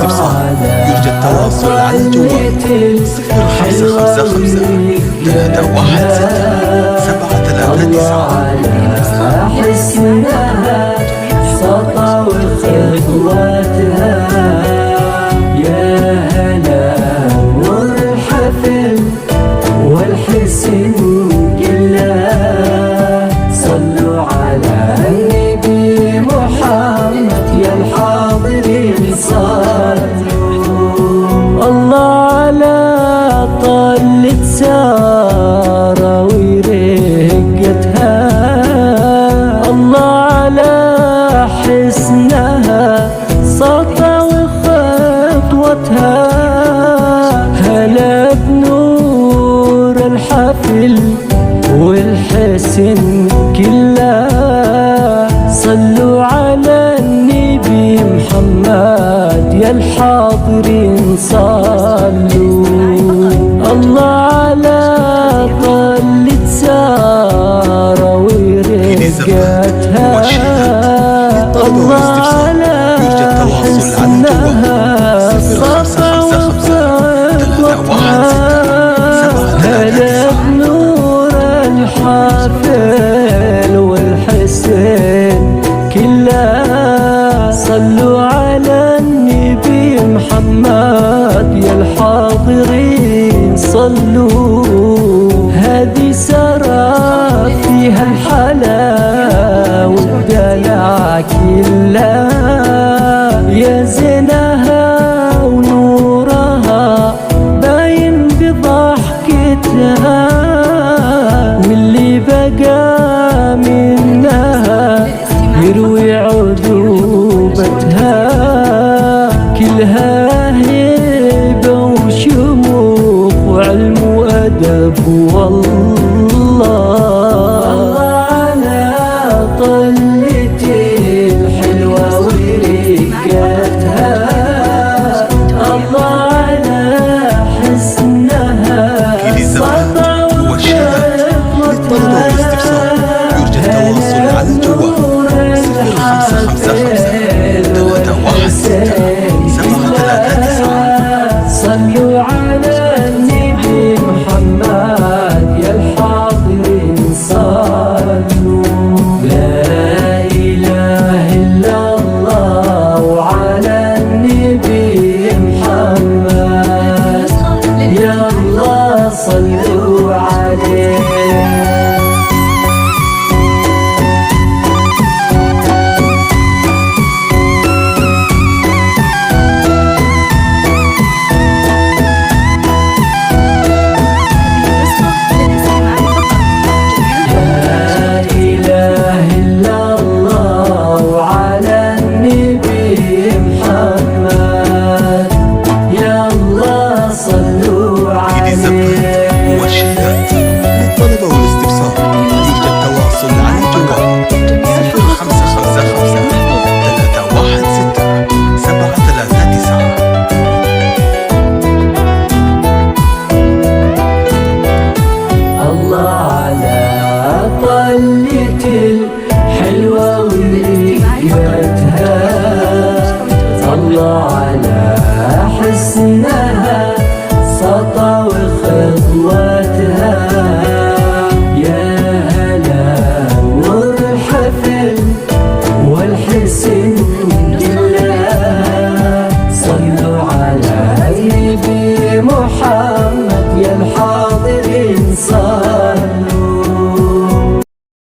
والاستفسار يرجى التواصل على الجوال 0555 316 739. حسنها سطع خطواتها يا هلا والحفل والحسن كلها صلوا على النبي محمد يا الحاضرين صلوا الله على طلة سارة ورقتها الله على حسنها سطع وخطوتها هلا بنور الحفل والحسن كلها صلوا على النبي محمد يا الحاضرين صلوا الله على طلة سارة ورقتها الله على حسنها سطع وخطوتها هلا بنور الحافل والحسن كلها صلوا على النبي محمد يا الحاضرين صلوا هذه سرى فيها الحلا والدلع كلها يا زينها ونورها باين بضحكتها واللي بقى منها يروي عذوبتها كلها هيبة وشموخ وعلم وأدب والله على طلتي الحلوة ورقتها الله على حسنها سطع وخطوتها يرجى التواصل على الجوال 0555 316 739. صلوا على النبي محمد يا الحاضرين صلوا لا إله إلا الله وعلى النبي محمد يا الله صلوا عليه. للطلبة والاستفسار يرجى التواصل على الجوال 0555 316 739. الله على طلة الحلوة ورقتها الله على حسنها